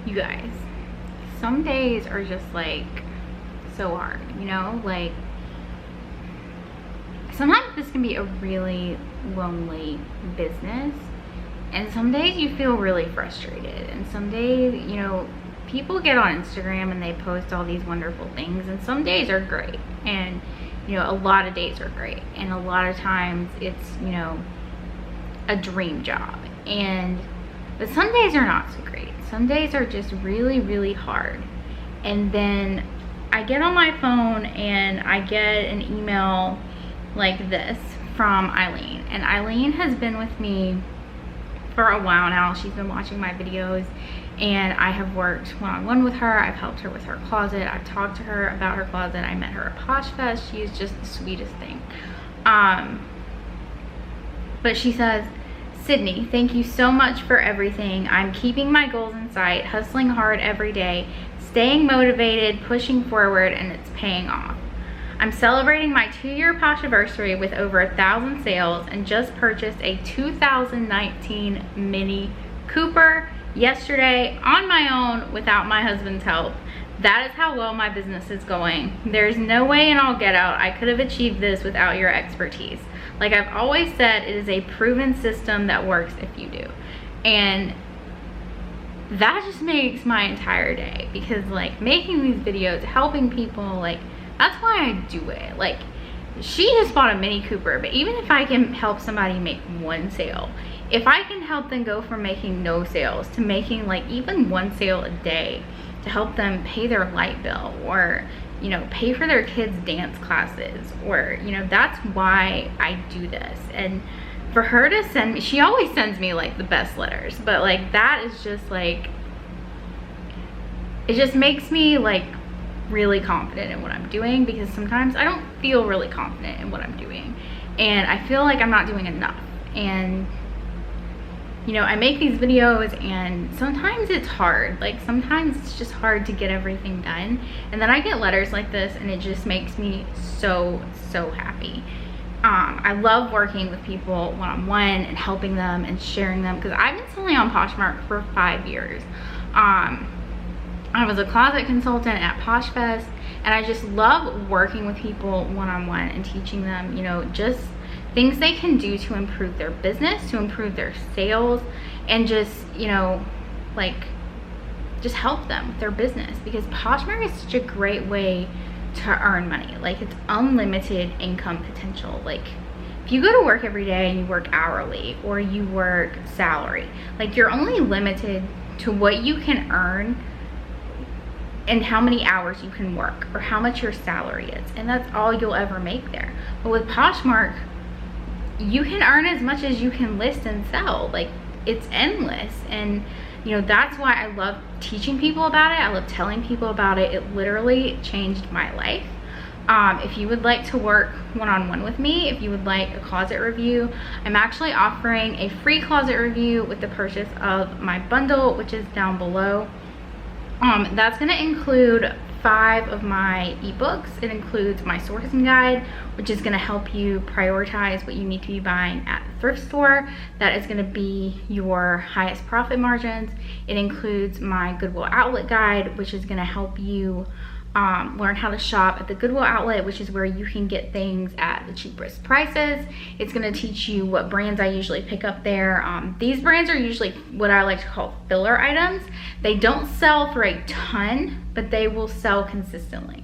You guys, some days are just like so hard, you know? Like, sometimes this can be a really lonely business, and some days you feel really frustrated, and some days, you know, people get on Instagram and they post all these wonderful things, and some days are great, and you know, a lot of days are great, and a lot of times it's, you know, a dream job. But some days are not so great. Some days are just really, really hard. And then I get on my phone and I get an email like this from Eileen. And Eileen has been with me for a while now. She's been watching my videos, and I have worked one-on-one with her. I've helped her with her closet. I've talked to her about her closet. I met her at Posh Fest. She is just the sweetest thing. But she says, Sydney, thank you so much for everything. I'm keeping my goals in sight, hustling hard every day, staying motivated, pushing forward, and it's paying off. I'm celebrating my 2-year Poshiversary with over 1,000 sales and just purchased a 2019 Mini Cooper yesterday on my own without my husband's help. That is how well my business is going. There's no way in all get out I could have achieved this without your expertise. Like I've always said, it is a proven system that works if you do. And that just makes my entire day, because like making these videos, helping people, like that's why I do it. Like, she just bought a Mini Cooper, but even if I can help somebody make one sale, if I can help them go from making no sales to making like even one sale a day to help them pay their light bill, or you know, pay for their kids' dance classes, or you know, that's why I do this. And for her to send me, she always sends me like the best letters, but like that is just like, it just makes me like really confident in what I'm doing, because sometimes I don't feel really confident in what I'm doing, and I feel like I'm not doing enough. And you know, I make these videos and sometimes it's hard. Like sometimes it's just hard to get everything done, and then I get letters like this and it just makes me so happy. I love working with people one-on-one and helping them and sharing them, because I've been selling on Poshmark for 5 years. I was a closet consultant at Posh Fest, and I just love working with people one-on-one and teaching them, you know, just things they can do to improve their business, to improve their sales, and just, you know, like just help them with their business, because Poshmark is such a great way to earn money. Like it's unlimited income potential. Like if you go to work every day and you work hourly or you work salary, like you're only limited to what you can earn and how many hours you can work, or how much your salary is, and that's all you'll ever make there. But with Poshmark, you can earn as much as you can list and sell. Like it's endless. And you know, that's why I love teaching people about it. I love telling people about it. It literally changed my life. If you would like to work one-on-one with me, if you would like a closet review, I'm actually offering a free closet review with the purchase of my bundle, which is down below. That's going to include 5 of my ebooks. It includes my sourcing guide, which is going to help you prioritize what you need to be buying at the thrift store. That is going to be your highest profit margins. It includes my Goodwill Outlet guide, which is going to help you learn how to shop at the Goodwill Outlet, which is where you can get things at the cheapest prices. It's going to teach you what brands I usually pick up there. These brands are usually what I like to call filler items. They don't sell for a ton, but they will sell consistently.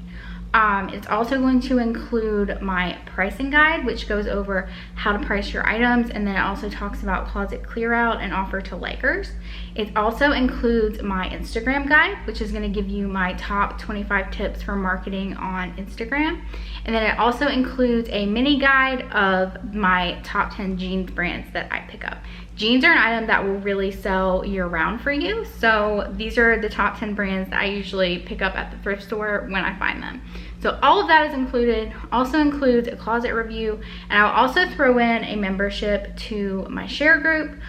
It's also going to include my pricing guide, which goes over how to price your items, and then it also talks about closet clear out and offer to likers. It also includes my Instagram guide, which is going to give you my top 25 tips for marketing on Instagram. And then it also includes a mini guide of my top 10 jeans brands that I pick up. Jeans are an item that will really sell year round for you. So these are the top 10 brands that I usually pick up at the thrift store when I find them. So all of that is included. Also includes a closet review, and I'll also throw in a membership to my share group,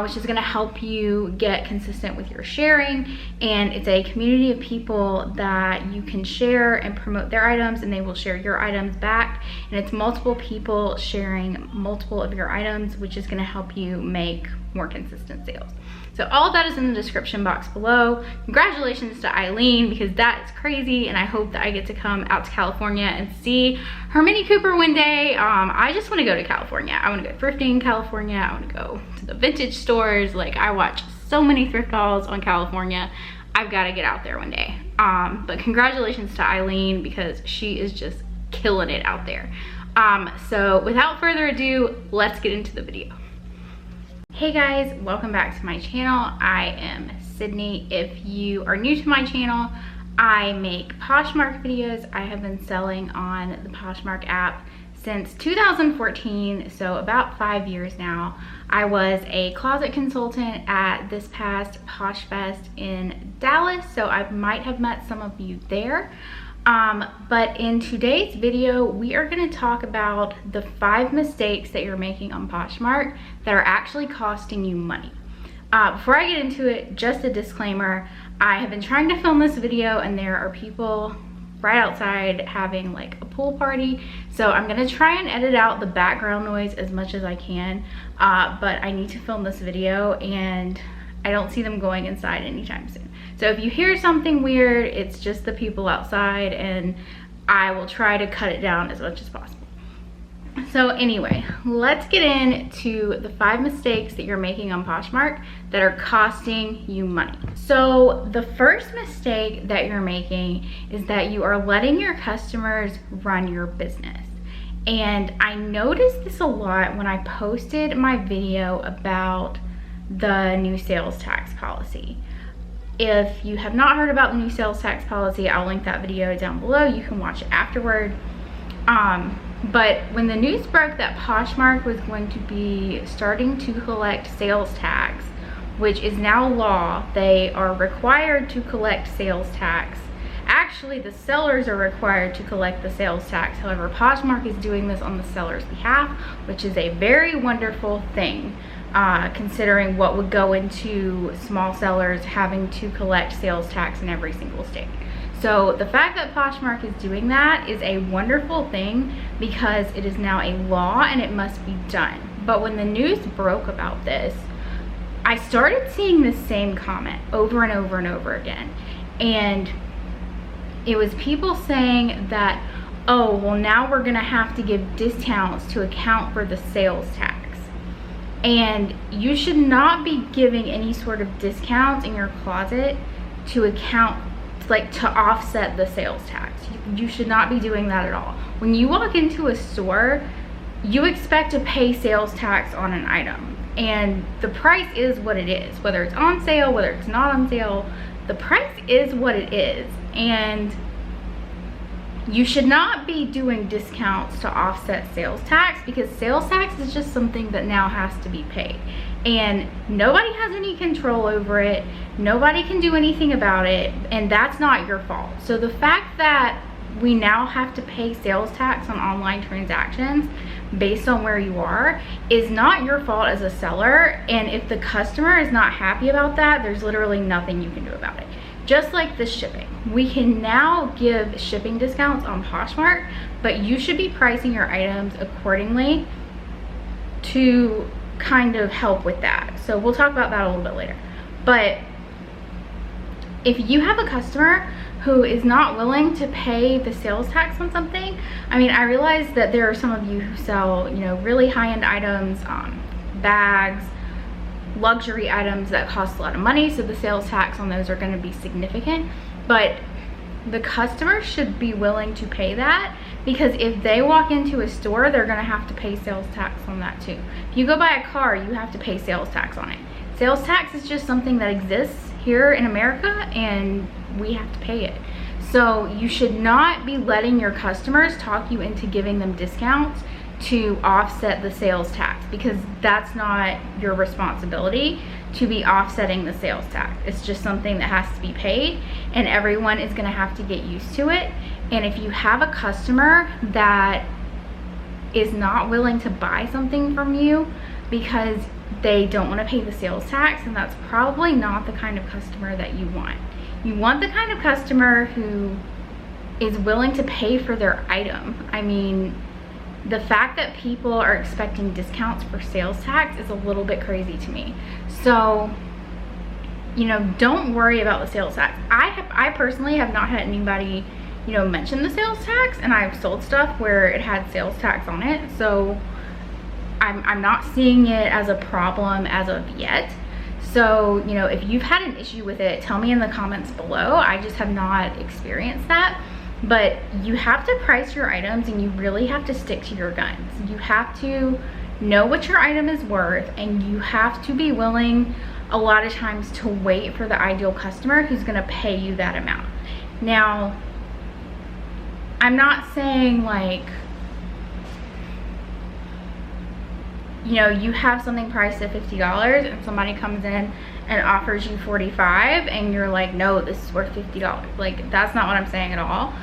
which is going to help you get consistent with your sharing. And it's a community of people that you can share and promote their items, and they will share your items back. And it's multiple people sharing multiple of your items, which is going to help you make more consistent sales. So all of that is in the description box below. Congratulations to Eileen, because that is crazy, and I hope that I get to come out to California and see her Mini Cooper one day. I just want to go to California. I want to go thrifting in California. I want to go to the vintage stores. Like, I watch so many thrift hauls on California. I've got to get out there one day. But congratulations to Eileen, because she is just killing it out there. So without further ado, let's get into the video. Hey guys, welcome back to my channel. I am Sydney. If you are new to my channel, I make Poshmark videos. I have been selling on the Poshmark app since 2014, so about 5 years now. I was a closet consultant at this past Posh Fest in Dallas, so I might have met some of you there. But in today's video, we are going to talk about the 5 mistakes that you're making on Poshmark that are actually costing you money. Before I get into it, just a disclaimer, I have been trying to film this video and there are people right outside having like a pool party, so I'm going to try and edit out the background noise as much as I can, but I need to film this video and I don't see them going inside anytime soon. So if you hear something weird, it's just the people outside, and I will try to cut it down as much as possible. So anyway, let's get into the 5 mistakes that you're making on Poshmark that are costing you money. So the first mistake that you're making is that you are letting your customers run your business. And I noticed this a lot when I posted my video about the new sales tax policy. If you have not heard about the new sales tax policy, I'll link that video down below. You can watch it afterward. But when the news broke that Poshmark was going to be starting to collect sales tax, which is now law, they are required to collect sales tax. Actually, the sellers are required to collect the sales tax. However, Poshmark is doing this on the seller's behalf, which is a very wonderful thing. Considering what would go into small sellers having to collect sales tax in every single state. So the fact that Poshmark is doing that is a wonderful thing, because it is now a law and it must be done. But when the news broke about this, I started seeing this same comment over and over and over again. And it was people saying that, oh, well, now we're gonna have to give discounts to account for the sales tax. And you should not be giving any sort of discounts in your closet to account, like to offset the sales tax. You should not be doing that at all. When you walk into a store, you expect to pay sales tax on an item. And the price is what it is. Whether it's on sale, whether it's not on sale, the price is what it is. And you should not be doing discounts to offset sales tax, because sales tax is just something that now has to be paid. And nobody has any control over it. Nobody can do anything about it. And that's not your fault. So the fact that we now have to pay sales tax on online transactions based on where you are is not your fault as a seller. And if the customer is not happy about that, there's literally nothing you can do about it. Just like the shipping. We can now give shipping discounts on Poshmark, but you should be pricing your items accordingly to kind of help with that. So we'll talk about that a little bit later. But if you have a customer who is not willing to pay the sales tax on something, I mean, I realize that there are some of you who sell, you know, really high-end items, bags, luxury items that cost a lot of money, so the sales tax on those are going to be significant. But the customer should be willing to pay that, because if they walk into a store, they're going to have to pay sales tax on that too. If you go buy a car, you have to pay sales tax on it. Sales tax is just something that exists here in America, and we have to pay it. So you should not be letting your customers talk you into giving them discounts to offset the sales tax, because that's not your responsibility to be offsetting the sales tax. It's just something that has to be paid, and everyone is going to have to get used to it. And if you have a customer that is not willing to buy something from you because they don't want to pay the sales tax, and that's probably not the kind of customer that you want. You want the kind of customer who is willing to pay for their item. I mean, the fact that people are expecting discounts for sales tax is a little bit crazy to me. So you know, don't worry about the sales tax. I personally have not had anybody, you know, mention the sales tax, and I've sold stuff where it had sales tax on it, so I'm not seeing it as a problem as of yet. So, you know, if you've had an issue with it, tell me in the comments below. I just have not experienced that. But you have to price your items, and you really have to stick to your guns. You have to know what your item is worth, and you have to be willing a lot of times to wait for the ideal customer who's gonna pay you that amount. Now, I'm not saying like, you know, you have something priced at $50 and somebody comes in and offers you $45 and you're like, no, this is worth $50. Like, that's not what I'm saying at all.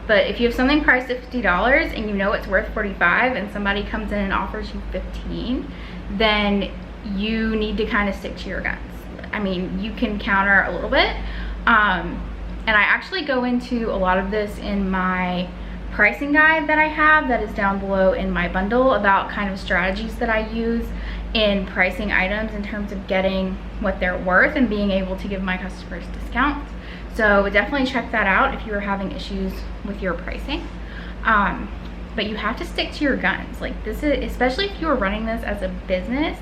But if you have something priced at $50 and you know it's worth $45 and somebody comes in and offers you $15, then you need to kind of stick to your guns. I mean, you can counter a little bit. And I actually go into a lot of this in my pricing guide that I have that is down below in my bundle, about kind of strategies that I use in pricing items in terms of getting what they're worth and being able to give my customers discounts. So definitely check that out if you're having issues with your pricing. But you have to stick to your guns. Like, this is, especially if you are running this as a business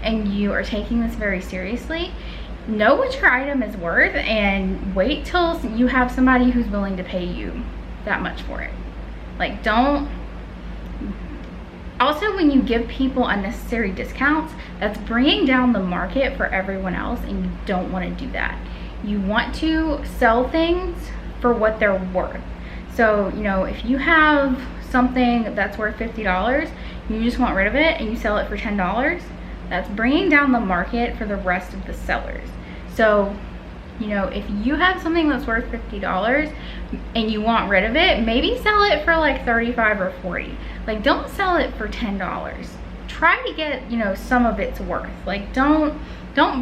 and you are taking this very seriously, know what your item is worth and wait till you have somebody who's willing to pay you that much for it. Like, don't, also when you give people unnecessary discounts, that's bringing down the market for everyone else, and you don't want to do that. You want to sell things for what they're worth. So, you know, if you have something that's worth $50, you just want rid of it and you sell it for $10, that's bringing down the market for the rest of the sellers. So, you know, if you have something that's worth $50 and you want rid of it, maybe sell it for like $35 or $40. Like, don't sell it for $10. Try to get, you know, some of its worth. Like, don't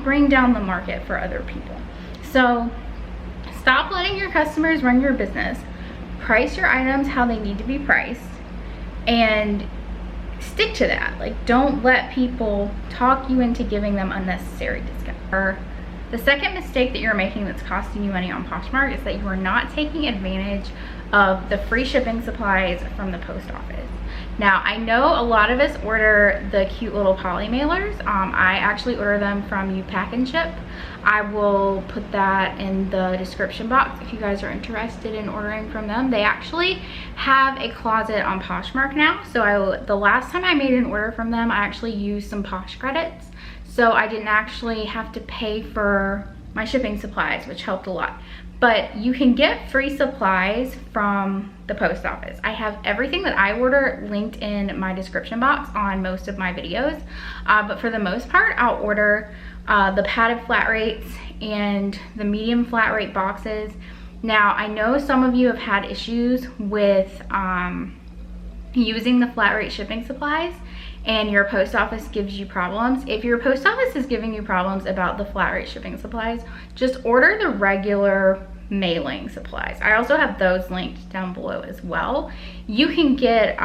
bring down the market for other people. So stop letting your customers run your business. Price your items how they need to be priced and stick to that. Like, don't let people talk you into giving them unnecessary discounts. The second mistake that you're making that's costing you money on Poshmark is that you are not taking advantage of the free shipping supplies from the post office. Now, I know a lot of us order the cute little Polymailers. I actually order them from UpakNShip. I will put that in the description box if you guys are interested in ordering from them. They actually have a closet on Poshmark now. So the last time I made an order from them, I actually used some Posh credits. So I didn't actually have to pay for my shipping supplies, which helped a lot. But you can get free supplies from the post office. I have everything that I order linked in my description box on most of my videos. But for the most part, I'll order the padded flat rates and the medium flat rate boxes. Now, I know some of you have had issues with using the flat rate shipping supplies, and your post office gives you problems. If your post office is giving you problems about the flat rate shipping supplies, just order the regular mailing supplies. I also have those linked down below as well. You can get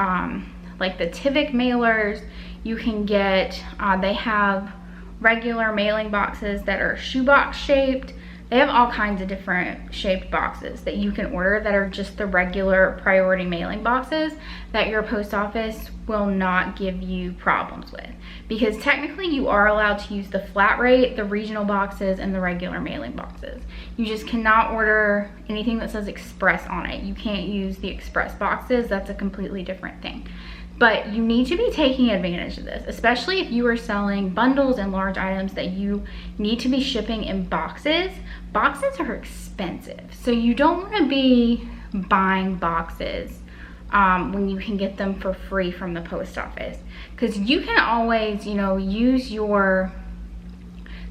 like the Tivik mailers. You can get, they have regular mailing boxes that are shoebox shaped. They have all kinds of different shaped boxes that you can order that are just the regular priority mailing boxes that your post office will not give you problems with. Because technically you are allowed to use the flat rate, the regional boxes, and the regular mailing boxes. You just cannot order anything that says express on it. You can't use the express boxes. That's a completely different thing. But you need to be taking advantage of this, especially if you are selling bundles and large items that you need to be shipping in boxes. Boxes are expensive, so you don't want to be buying boxes when you can get them for free from the post office. Because you can always, you know, use your...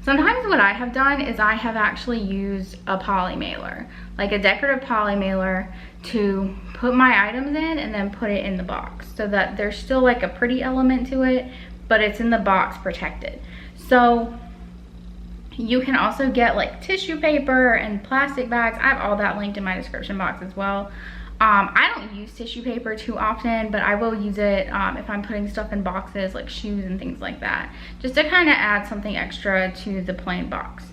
Sometimes what I have done is I have actually used a Polymailer, like a decorative Polymailer, to put my items in and then put it in the box so that there's still like a pretty element to it, but it's in the box protected. So you can also get like tissue paper and plastic bags. I have all that linked in my description box as well. I don't use tissue paper too often, but I will use it if I'm putting stuff in boxes like shoes and things like that, just to kind of add something extra to the plain box.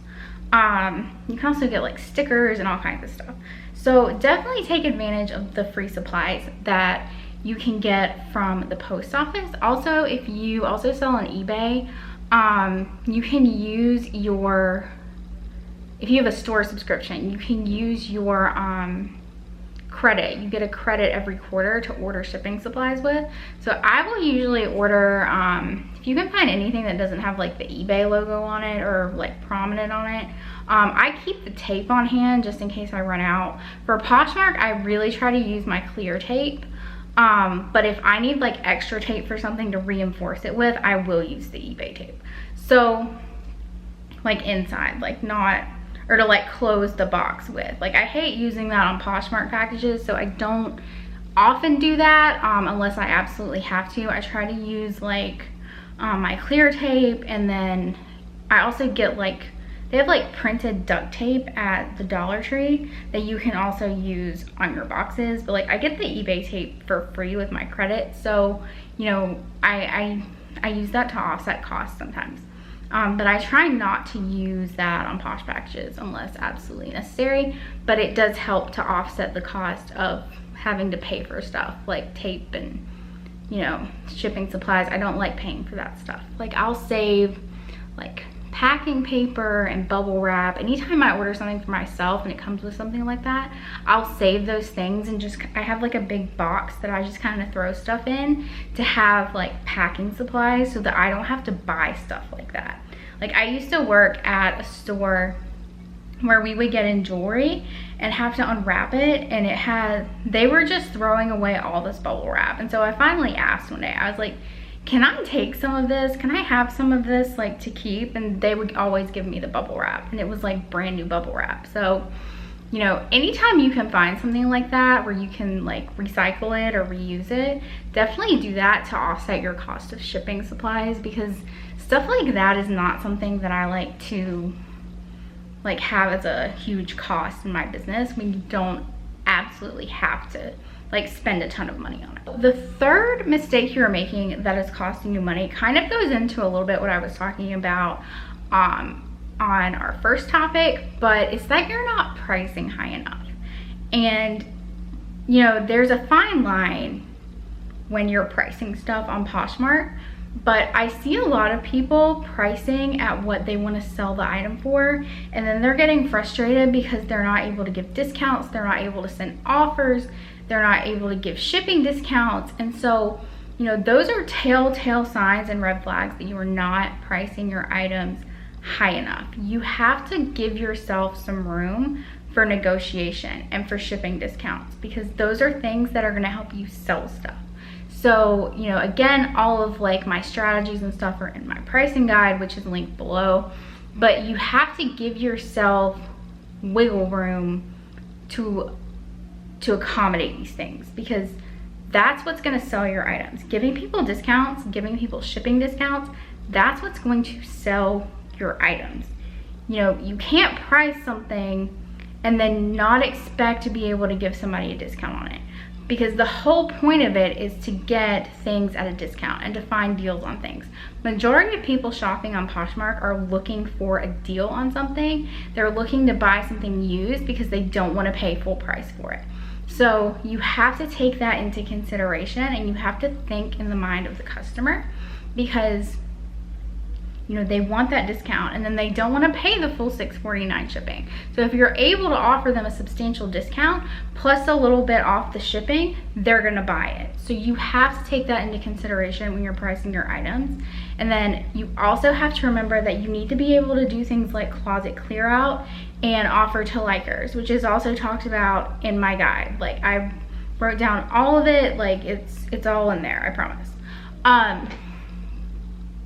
You can also get like stickers and all kinds of stuff. So definitely take advantage of the free supplies that you can get from the post office. Also, if you also sell on eBay, you can use your, if you have a store subscription, you can use your credit. You get a credit every quarter to order shipping supplies with. So I will usually order, if you can find anything that doesn't have like the eBay logo on it or like prominent on it, I keep the tape on hand just in case I run out. For Poshmark, I really try to use my clear tape. But if I need like extra tape for something to reinforce it with, I will use the eBay tape. So like inside, like not, or to like close the box with. Like I hate using that on Poshmark packages, so I don't often do that unless I absolutely have to. I try to use like my clear tape, and then I also get like, they have like printed duct tape at the Dollar Tree that you can also use on your boxes. But like I get the eBay tape for free with my credit, so you know I use that to offset costs sometimes. But I try not to use that on Posh packages unless absolutely necessary. But it does help to offset the cost of having to pay for stuff like tape and, you know, shipping supplies. I don't like paying for that stuff. Like I'll save like packing paper and bubble wrap. Anytime I order something for myself and it comes with something like that, I'll save those things and just, I have like a big box that I just kind of throw stuff in to have like packing supplies so that I don't have to buy stuff like that. Like I used to work at a store where we would get in jewelry and have to unwrap it, and it had, they were just throwing away all this bubble wrap. And so I finally asked one day, I was like, can I take some of this? Can I have some of this like to keep? And they would always give me the bubble wrap, and it was like brand new bubble wrap. So, you know, anytime you can find something like that where you can like recycle it or reuse it, definitely do that to offset your cost of shipping supplies, because stuff like that is not something that I like to like have as a huge cost in my business when you don't absolutely have to like spend a ton of money on it. The third mistake you're making that is costing you money kind of goes into a little bit what I was talking about on our first topic, but it's that you're not pricing high enough. And you know, there's a fine line when you're pricing stuff on Poshmark, but I see a lot of people pricing at what they want to sell the item for, and then they're getting frustrated because they're not able to give discounts, they're not able to send offers, they're not able to give shipping discounts. And so, you know, those are telltale signs and red flags that you are not pricing your items high enough. You have to give yourself some room for negotiation and for shipping discounts, because those are things that are going to help you sell stuff. So, you know, again, all of like my strategies and stuff are in my pricing guide, which is linked below, but you have to give yourself wiggle room to accommodate these things, because that's what's going to sell your items. Giving people discounts, giving people shipping discounts, that's what's going to sell your items. You know, you can't price something and then not expect to be able to give somebody a discount on it, because the whole point of it is to get things at a discount and to find deals on things. Majority of people shopping on Poshmark are looking for a deal on something. They're looking to buy something used because they don't want to pay full price for it. So you have to take that into consideration, and you have to think in the mind of the customer, because you know, they want that discount and then they don't want to pay the full $6.49 shipping. So if you're able to offer them a substantial discount plus a little bit off the shipping, they're going to buy it. So you have to take that into consideration when you're pricing your items. And then you also have to remember that you need to be able to do things like closet clear out and offer to likers, which is also talked about in my guide. Like I wrote down all of it, like it's all in there, I promise.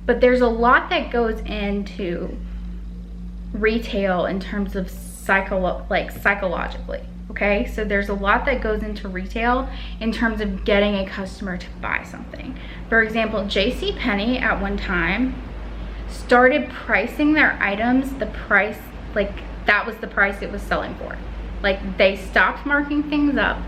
But there's a lot that goes into retail in terms of psychologically, okay? So there's a lot that goes into retail in terms of getting a customer to buy something. For example, JCPenney at one time started pricing their items the price, like that was the price it was selling for. Like they stopped marking things up,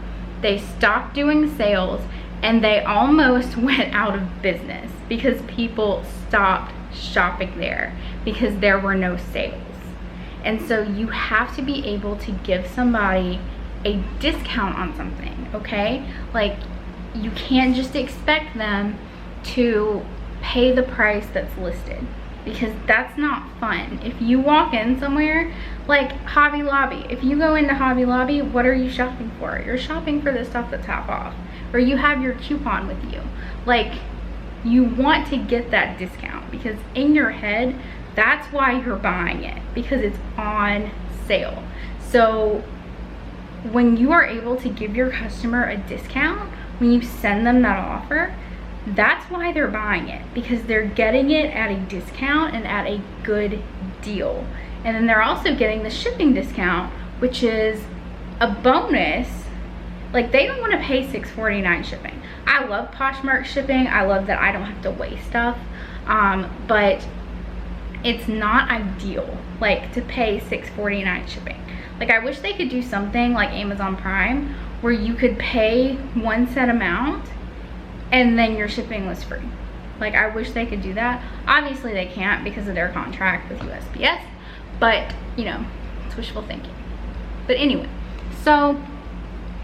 they stopped doing sales, and they almost went out of business because people stopped shopping there because there were no sales. And so you have to be able to give somebody a discount on something, okay? Like, you can't just expect them to pay the price that's listed, because that's not fun. If you walk in somewhere like Hobby Lobby, if you go into Hobby Lobby, what are you shopping for? You're shopping for the stuff that's half off, or you have your coupon with you. Like, you want to get that discount, because in your head, that's why you're buying it, because it's on sale. So when you are able to give your customer a discount, when you send them that offer, that's why they're buying it, because they're getting it at a discount and at a good deal. And then they're also getting the shipping discount, which is a bonus. Like, they don't want to pay $6.49 shipping. I love Poshmark shipping. I love that I don't have to weigh stuff, but it's not ideal, like, to pay $6.49 shipping. Like, I wish they could do something like Amazon Prime, where you could pay one set amount and then your shipping was free. Like, I wish they could do that. Obviously they can't because of their contract with USPS, but you know, it's wishful thinking. But anyway, so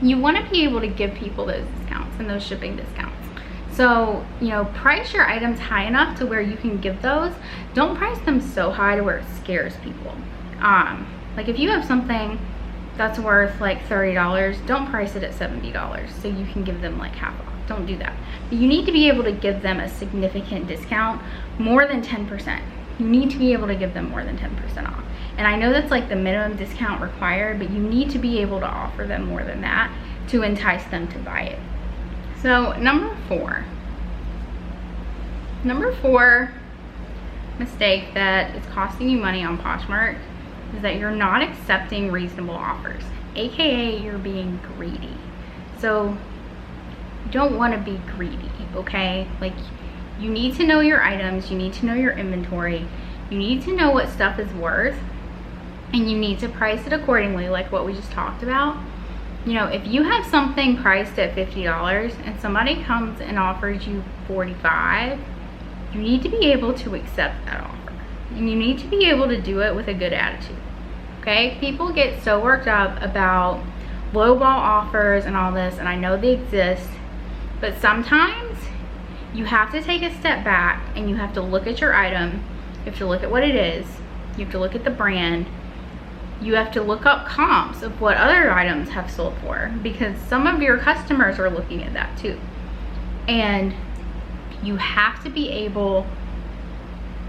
you want to be able to give people those discounts and those shipping discounts. So, you know, price your items high enough to where you can give those. Don't price them so high to where it scares people. Like, if you have something that's worth like $30, don't price it at $70 so you can give them like half off. Don't do that. But you need to be able to give them a significant discount, more than 10%. You need to be able to give them more than 10% off. And I know that's like the minimum discount required, but you need to be able to offer them more than that to entice them to buy it. So number four mistake that is costing you money on Poshmark is that you're not accepting reasonable offers, aka you're being greedy. So you don't want to be greedy, okay? Like, you need to know your items, you need to know your inventory, you need to know what stuff is worth, and you need to price it accordingly, like what we just talked about. You know, if you have something priced at $50 and somebody comes and offers you $45, you need to be able to accept that offer. And you need to be able to do it with a good attitude, okay? People get so worked up about lowball offers and all this, and I know they exist, but sometimes you have to take a step back and you have to look at your item, you have to look at what it is, you have to look at the brand, you have to look up comps of what other items have sold for, because some of your customers are looking at that too. And you have to be able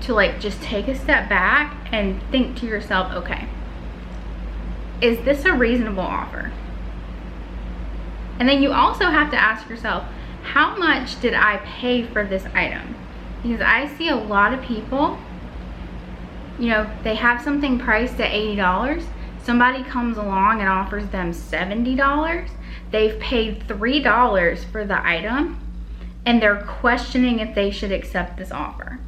to like just take a step back and think to yourself, okay, is this a reasonable offer? And then you also have to ask yourself, how much did I pay for this item? Because I see a lot of people, you know, they have something priced at $80. Somebody comes along and offers them $70. They've paid $3 for the item, and they're questioning if they should accept this offer.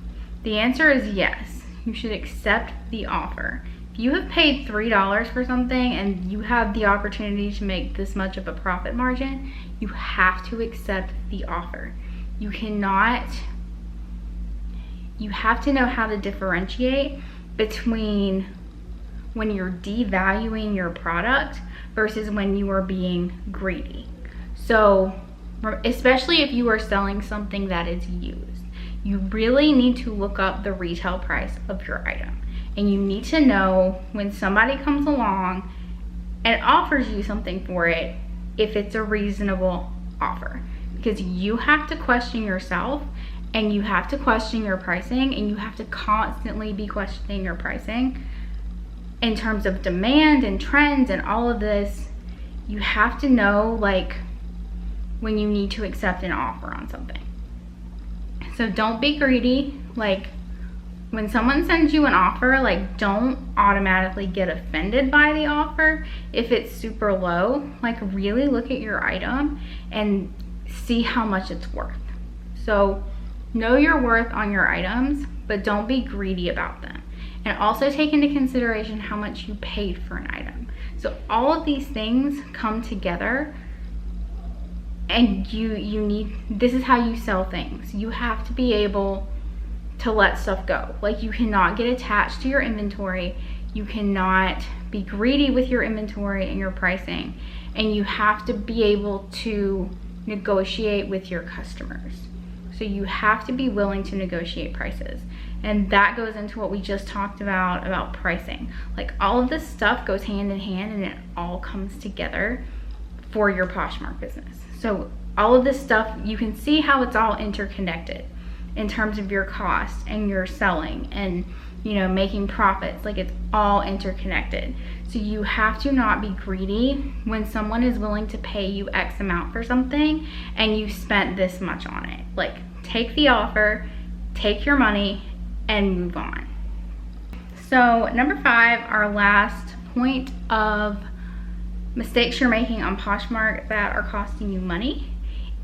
The answer is yes, you should accept the offer. If you have paid $3 for something and you have the opportunity to make this much of a profit margin, you have to accept the offer. You cannot, you have to know how to differentiate between when you're devaluing your product versus when you are being greedy. So, especially if you are selling something that is used, you really need to look up the retail price of your item. And you need to know when somebody comes along and offers you something for it, if it's a reasonable offer. Because you have to question yourself, and you have to question your pricing, and you have to constantly be questioning your pricing in terms of demand and trends and all of this. You have to know like when you need to accept an offer on something. So don't be greedy. Like, when someone sends you an offer, like, don't automatically get offended by the offer if it's super low. Like, really look at your item and see how much it's worth. So know your worth on your items, but don't be greedy about them. And also take into consideration how much you paid for an item. So all of these things come together, and you need, this is how you sell things. You have to be able to let stuff go. Like, you cannot get attached to your inventory. You cannot be greedy with your inventory and your pricing, and you have to be able to negotiate with your customers. So you have to be willing to negotiate prices. And that goes into what we just talked about pricing. Like, all of this stuff goes hand in hand, and it all comes together for your Poshmark business. So all of this stuff, you can see how it's all interconnected in terms of your cost and your selling and, you know, making profits. Like, it's all interconnected. So you have to not be greedy when someone is willing to pay you X amount for something and you spent this much on it. Like, take the offer, take your money, and move on. So number 5, our last point of mistakes you're making on Poshmark that are costing you money,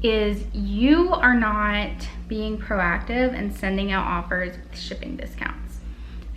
is you are not being proactive and sending out offers with shipping discounts.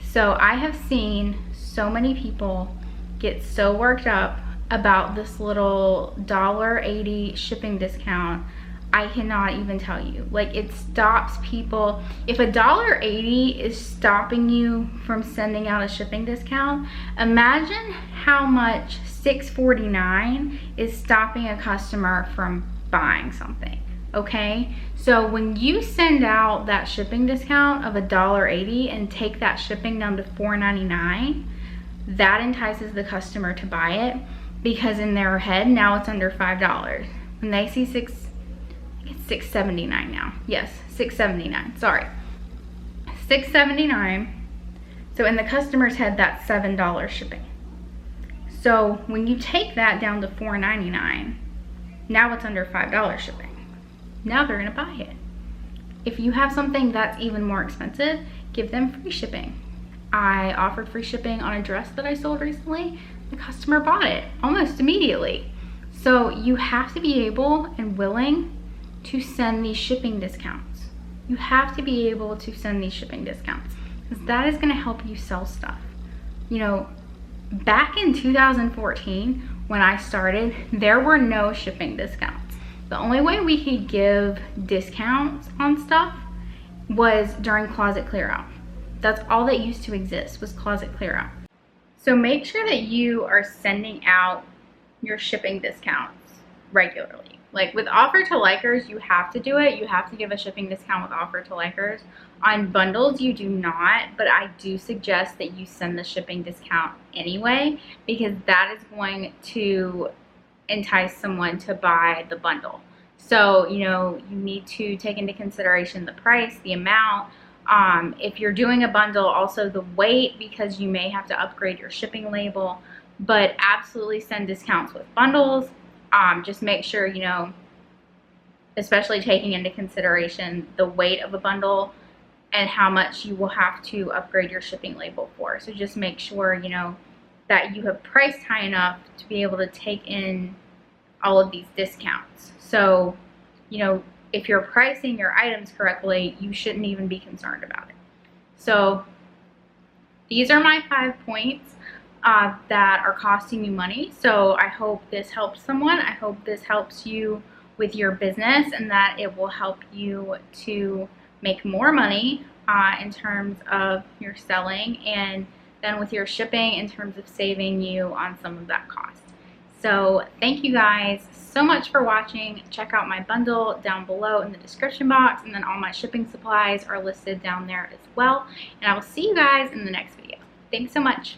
So I have seen so many people get so worked up about this little $1.80 shipping discount. I cannot even tell you. Like, it stops people. If $1.80 is stopping you from sending out a shipping discount, imagine how much $6.49 is stopping a customer from buying something. Okay, so when you send out that shipping discount of $1.80 and take that shipping down to $4.99, that entices the customer to buy it, because in their head now it's under $5. When they see it's $6.79 now. Yes, $6.79. Sorry, $6.79. So in the customer's head, that's $7 shipping. So when you take that down to $4.99, now it's under $5 shipping. Now they're gonna buy it. If you have something that's even more expensive, give them free shipping. I offered free shipping on a dress that I sold recently. The customer bought it almost immediately. So you have to be able and willing to send these shipping discounts. You have to be able to send these shipping discounts, because that is going to help you sell stuff. You know, back in 2014 when I started, there were no shipping discounts. The only way we could give discounts on stuff was during closet clear out. That's all that used to exist, was closet clear out. So make sure that you are sending out your shipping discounts regularly. Like, with offer to likers, you have to do it. You have to give a shipping discount with offer to likers. On bundles, you do not, but I do suggest that you send the shipping discount anyway, because that is going to entice someone to buy the bundle. So, you know, you need to take into consideration the price, the amount. If you're doing a bundle, also the weight, because you may have to upgrade your shipping label. But absolutely send discounts with bundles. Just make sure, you know, especially taking into consideration the weight of a bundle and how much you will have to upgrade your shipping label for. So just make sure, you know, that you have priced high enough to be able to take in all of these discounts. So, you know, if you're pricing your items correctly, you shouldn't even be concerned about it. So these are my 5 points that are costing you money. So I hope this helps someone. I hope this helps you with your business, and that it will help you to make more money in terms of your selling, and then with your shipping in terms of saving you on some of that cost. So thank you guys so much for watching. Check out my bundle down below in the description box, and then all my shipping supplies are listed down there as well. And I will see you guys in the next video. Thanks so much.